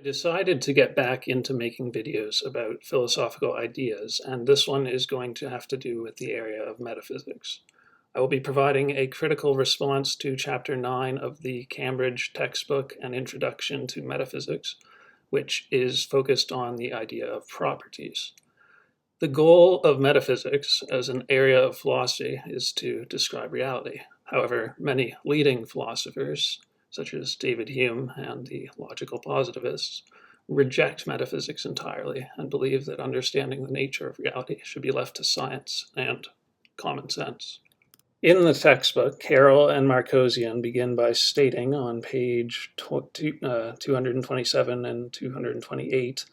I decided to get back into making videos about philosophical ideas, and this one is going to have to do with the area of metaphysics. I will be providing a critical response to Chapter 9 of the Cambridge textbook, An Introduction to Metaphysics, which is focused on the idea of properties. The goal of metaphysics as an area of philosophy is to describe reality. However, many leading philosophers, such as David Hume and the logical positivists, reject metaphysics entirely and believe that understanding the nature of reality should be left to science and common sense. In the textbook, Carroll and Markosian begin by stating on page 227 and 228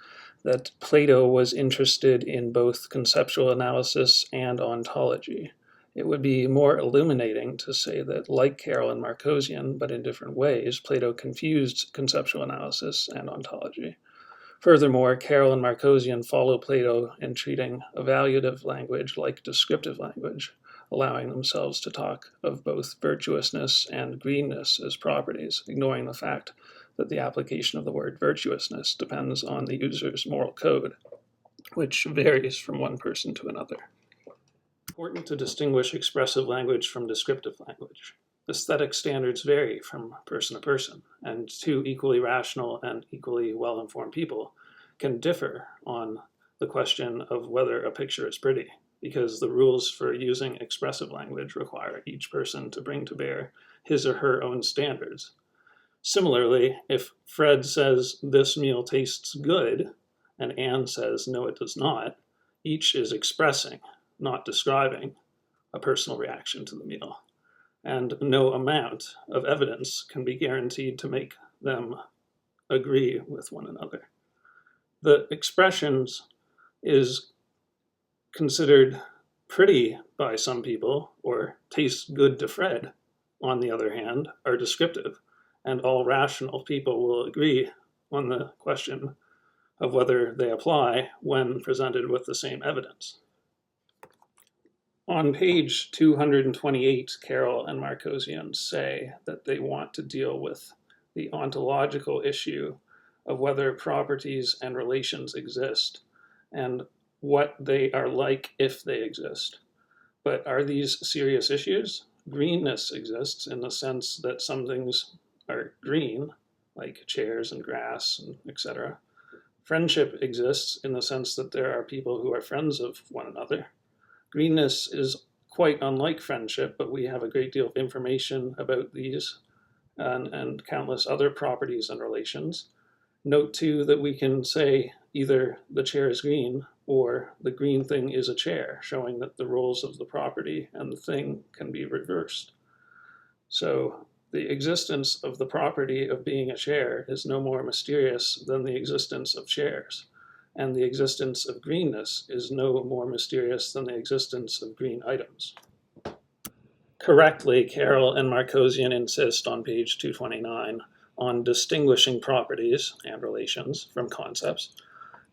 that Plato was interested in both conceptual analysis and ontology. It would be more illuminating to say that, like Carroll and Markosian, but in different ways, Plato confused conceptual analysis and ontology. Furthermore, Carroll and Markosian follow Plato in treating evaluative language like descriptive language, allowing themselves to talk of both virtuousness and greenness as properties, ignoring the fact that the application of the word virtuousness depends on the user's moral code, which varies from one person to another. It's important to distinguish expressive language from descriptive language. Aesthetic standards vary from person to person, and two equally rational and equally well-informed people can differ on the question of whether a picture is pretty, because the rules for using expressive language require each person to bring to bear his or her own standards. Similarly, if Fred says this meal tastes good, and Anne says no, it does not, each is expressing, not describing, a personal reaction to the meal. And no amount of evidence can be guaranteed to make them agree with one another. The expressions is considered pretty by some people, or tastes good to Fred, on the other hand, are descriptive, and all rational people will agree on the question of whether they apply when presented with the same evidence. On page 228, Carroll and Markosian say that they want to deal with the ontological issue of whether properties and relations exist, and what they are like if they exist. But are these serious issues? Greenness exists in the sense that some things are green, like chairs and grass, and etc. Friendship exists in the sense that there are people who are friends of one another. Greenness is quite unlike friendship, but we have a great deal of information about these and countless other properties and relations. Note too that we can say either the chair is green or the green thing is a chair, showing that the roles of the property and the thing can be reversed. So the existence of the property of being a chair is no more mysterious than the existence of chairs, and the existence of greenness is no more mysterious than the existence of green items. Correctly, Carroll and Markosian insist on page 229 on distinguishing properties and relations from concepts.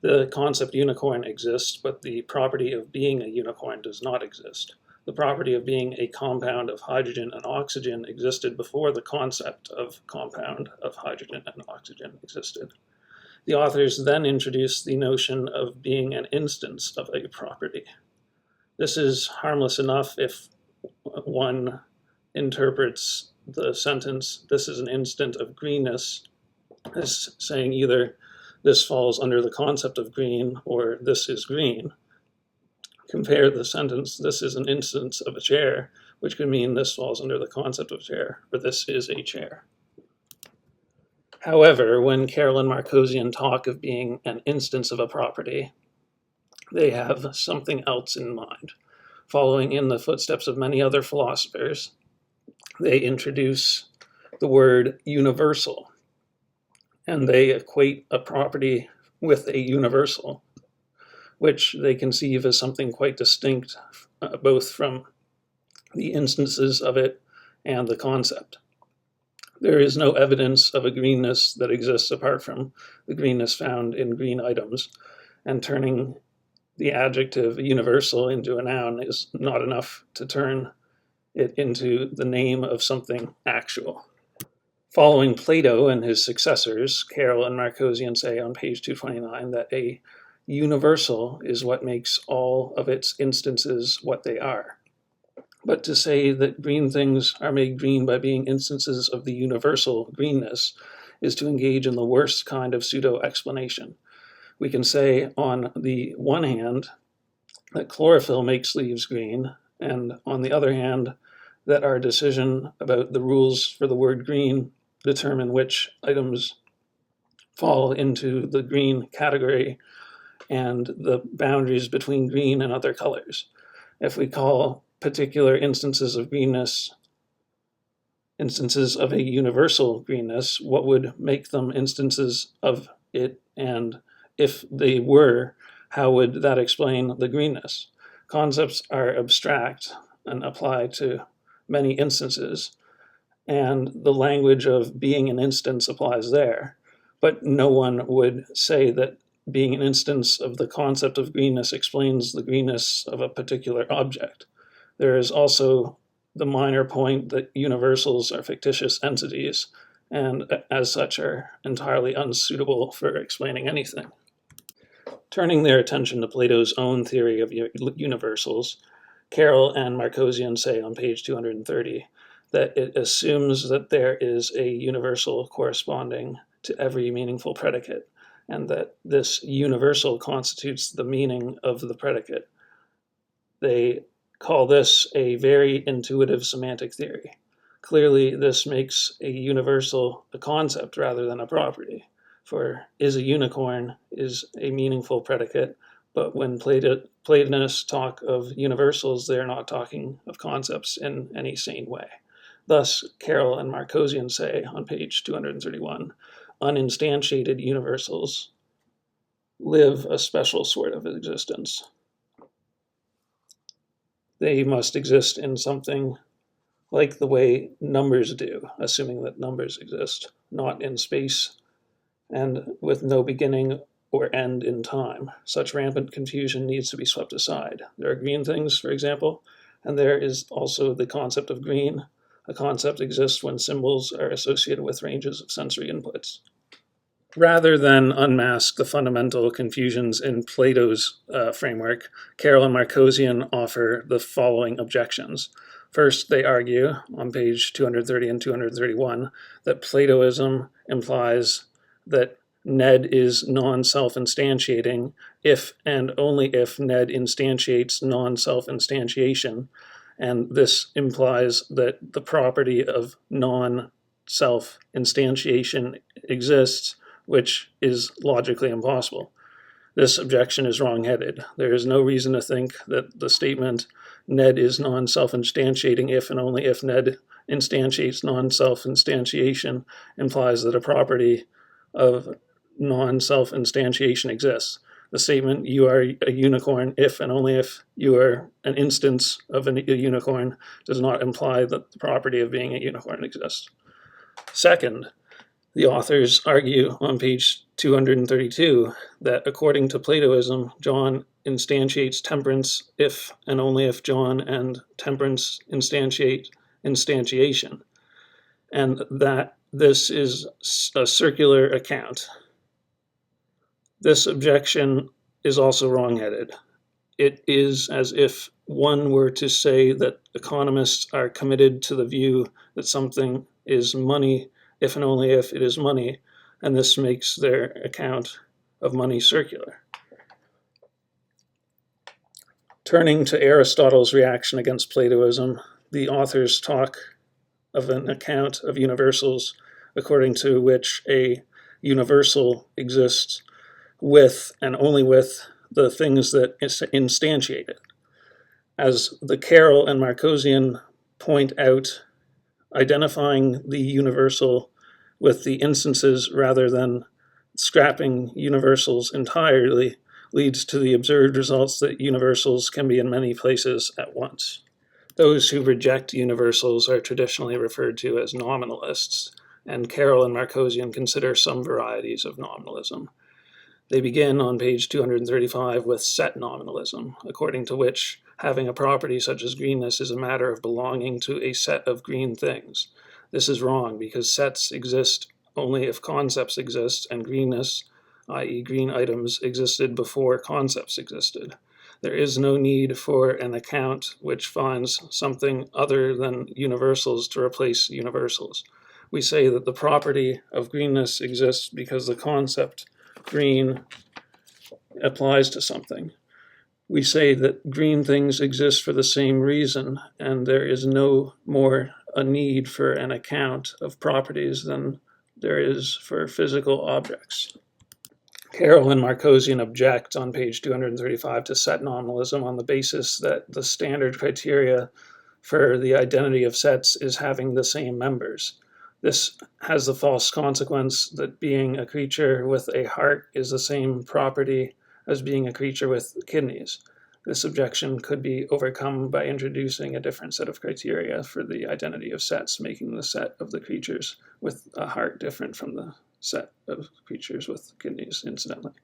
The concept unicorn exists, but the property of being a unicorn does not exist. The property of being a compound of hydrogen and oxygen existed before the concept of compound of hydrogen and oxygen existed. The authors then introduced the notion of being an instance of a property. This is harmless enough if one interprets the sentence, "This is an instant of greenness," as saying either this falls under the concept of green or this is green. Compare the sentence, "This is an instance of a chair," which could mean this falls under the concept of chair, or this is a chair. However, when Carroll and Markosian talk of being an instance of a property, they have something else in mind. Following in the footsteps of many other philosophers, they introduce the word universal, and they equate a property with a universal, which they conceive as something quite distinct, both from the instances of it and the concept. There is no evidence of a greenness that exists apart from the greenness found in green items, and turning the adjective universal into a noun is not enough to turn it into the name of something actual. Following Plato and his successors, Carroll and Markosian say on page 229 that a universal is what makes all of its instances what they are. But to say that green things are made green by being instances of the universal greenness is to engage in the worst kind of pseudo-explanation. We can say, on the one hand, that chlorophyll makes leaves green, and on the other hand, that our decision about the rules for the word green determine which items fall into the green category and the boundaries between green and other colors. If we call particular instances of greenness instances of a universal greenness, what would make them instances of it? And if they were, how would that explain the greenness? Concepts are abstract and apply to many instances, and the language of being an instance applies there. But no one would say that being an instance of the concept of greenness explains the greenness of a particular object. There is also the minor point that universals are fictitious entities, and as such are entirely unsuitable for explaining anything. Turning their attention to Plato's own theory of universals, Carroll and Markosian say on page 230 that it assumes that there is a universal corresponding to every meaningful predicate, and that this universal constitutes the meaning of the predicate. They call this a very intuitive semantic theory. Clearly, this makes a universal a concept rather than a property, for is a unicorn is a meaningful predicate, but when Platonists talk of universals, they're not talking of concepts in any sane way. Thus, Carroll and Markosian say on page 231, uninstantiated universals live a special sort of existence. They must exist in something like the way numbers do, assuming that numbers exist, not in space and with no beginning or end in time. Such rampant confusion needs to be swept aside. There are green things, for example, and there is also the concept of green. A concept exists when symbols are associated with ranges of sensory inputs. Rather than unmask the fundamental confusions in Plato's framework, Carroll and Markosian offer the following objections. First, they argue on page 230 and 231 that Platoism implies that Ned is non-self-instantiating if and only if Ned instantiates non-self-instantiation, and this implies that the property of non-self-instantiation exists, which is logically impossible. This objection is wrong-headed. There is no reason to think that the statement Ned is non-self-instantiating if and only if Ned instantiates non-self-instantiation implies that a property of non-self-instantiation exists. The statement, you are a unicorn if and only if you are an instance of a unicorn, does not imply that the property of being a unicorn exists. Second, the authors argue on page 232 that according to Platoism, John instantiates temperance if and only if John and temperance instantiate instantiation, and that this is a circular account. This objection is also wrong-headed. It is as if one were to say that economists are committed to the view that something is money if and only if it is money, and this makes their account of money circular. Turning to Aristotle's reaction against Platoism, the authors talk of an account of universals according to which a universal exists with and only with the things that instantiate it. As the Carroll and Markosian point out, identifying the universal with the instances rather than scrapping universals entirely leads to the absurd results that universals can be in many places at once. Those who reject universals are traditionally referred to as nominalists, and Carroll and Markosian consider some varieties of nominalism. They begin on page 235 with set nominalism, according to which having a property such as greenness is a matter of belonging to a set of green things. This is wrong because sets exist only if concepts exist, and greenness, i.e. green items, existed before concepts existed. There is no need for an account which finds something other than universals to replace universals. We say that the property of greenness exists because the concept green applies to something. We say that green things exist for the same reason, and there is no more a need for an account of properties than there is for physical objects. Carroll and Markosian object on page 235 to set nominalism on the basis that the standard criteria for the identity of sets is having the same members. This has the false consequence that being a creature with a heart is the same property as being a creature with kidneys. This objection could be overcome by introducing a different set of criteria for the identity of sets, making the set of the creatures with a heart different from the set of creatures with kidneys, incidentally.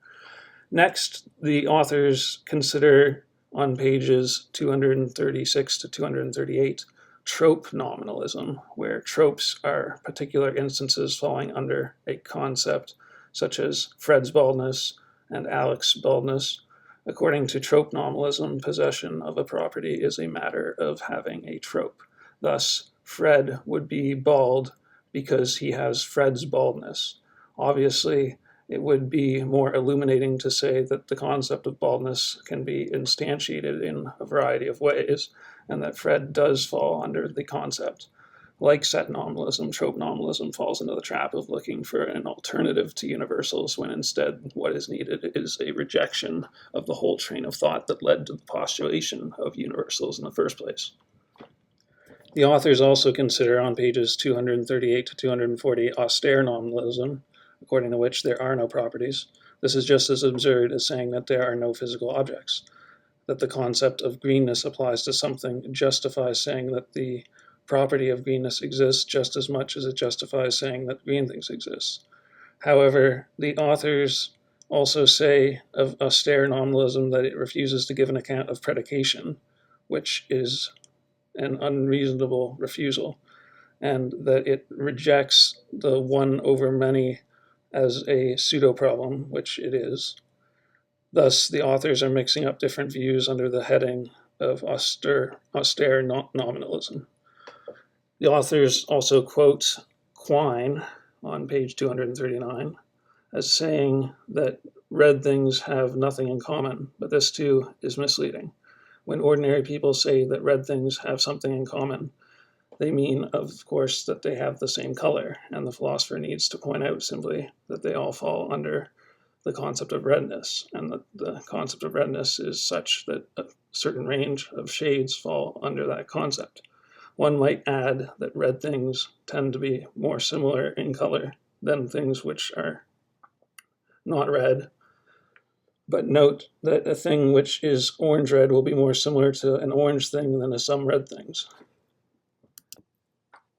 Next, the authors consider on pages 236 to 238 trope nominalism, where tropes are particular instances falling under a concept such as Fred's baldness and Alex's baldness. According to trope nominalism, possession of a property is a matter of having a trope. Thus, Fred would be bald because he has Fred's baldness. Obviously, it would be more illuminating to say that the concept of baldness can be instantiated in a variety of ways, and that Fred does fall under the concept. Like set nominalism, trope nominalism falls into the trap of looking for an alternative to universals, when instead what is needed is a rejection of the whole train of thought that led to the postulation of universals in the first place. The authors also consider on pages 238 to 240 austere nominalism, according to which there are no properties. This is just as absurd as saying that there are no physical objects. That the concept of greenness applies to something justifies saying that the property of greenness exists just as much as it justifies saying that green things exist. However, the authors also say of austere nominalism that it refuses to give an account of predication, which is an unreasonable refusal, and that it rejects the one over many as a pseudo-problem, which it is. Thus, the authors are mixing up different views under the heading of austere nominalism. The authors also quote Quine on page 239 as saying that red things have nothing in common, but this too is misleading. When ordinary people say that red things have something in common, they mean, of course, that they have the same color, and the philosopher needs to point out simply that they all fall under the concept of redness, and that the concept of redness is such that a certain range of shades fall under that concept. One might add that red things tend to be more similar in color than things which are not red, but note that a thing which is orange-red will be more similar to an orange thing than to some red things.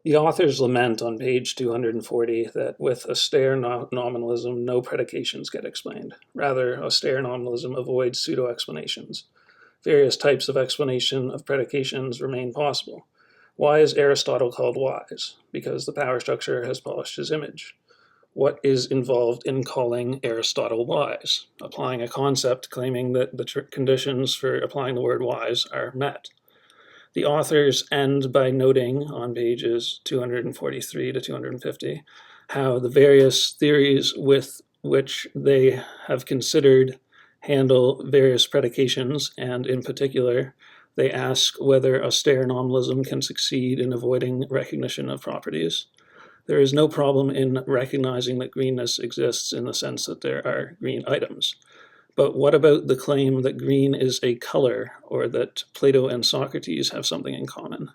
The authors lament on page 240 that with austere nominalism, no predications get explained. Rather, austere nominalism avoids pseudo-explanations. Various types of explanation of predications remain possible. Why is Aristotle called wise? Because the power structure has polished his image. What is involved in calling Aristotle wise? Applying a concept claiming that the conditions for applying the word wise are met. The authors end by noting on pages 243 to 250 how the various theories with which they have considered handle various predications, and in particular, they ask whether austere nominalism can succeed in avoiding recognition of properties. There is no problem in recognizing that greenness exists in the sense that there are green items. But what about the claim that green is a color, or that Plato and Socrates have something in common?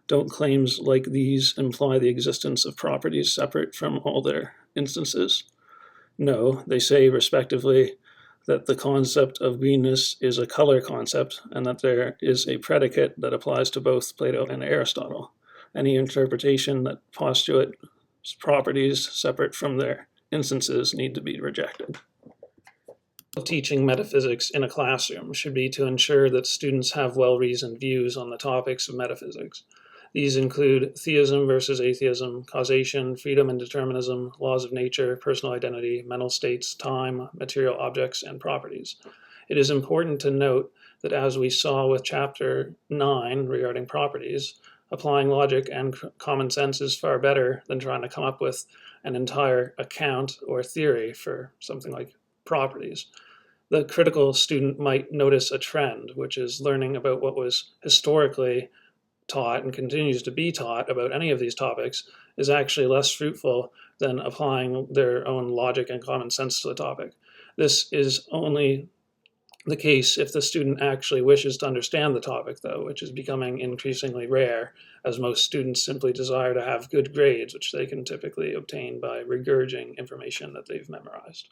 Don't claims like these imply the existence of properties separate from all their instances? No, they say, respectively, that the concept of greenness is a color concept, and that there is a predicate that applies to both Plato and Aristotle. Any interpretation that postulates properties separate from their instances need to be rejected. Teaching metaphysics in a classroom should be to ensure that students have well-reasoned views on the topics of metaphysics. These include theism versus atheism, causation, freedom and determinism, laws of nature, personal identity, mental states, time, material objects, and properties. It is important to note that, as we saw with Chapter 9 regarding properties, applying logic and common sense is far better than trying to come up with an entire account or theory for something like properties. The critical student might notice a trend, which is learning about what was historically taught and continues to be taught about any of these topics is actually less fruitful than applying their own logic and common sense to the topic. This is only the case if the student actually wishes to understand the topic, though, which is becoming increasingly rare, as most students simply desire to have good grades, which they can typically obtain by regurgitating information that they've memorized.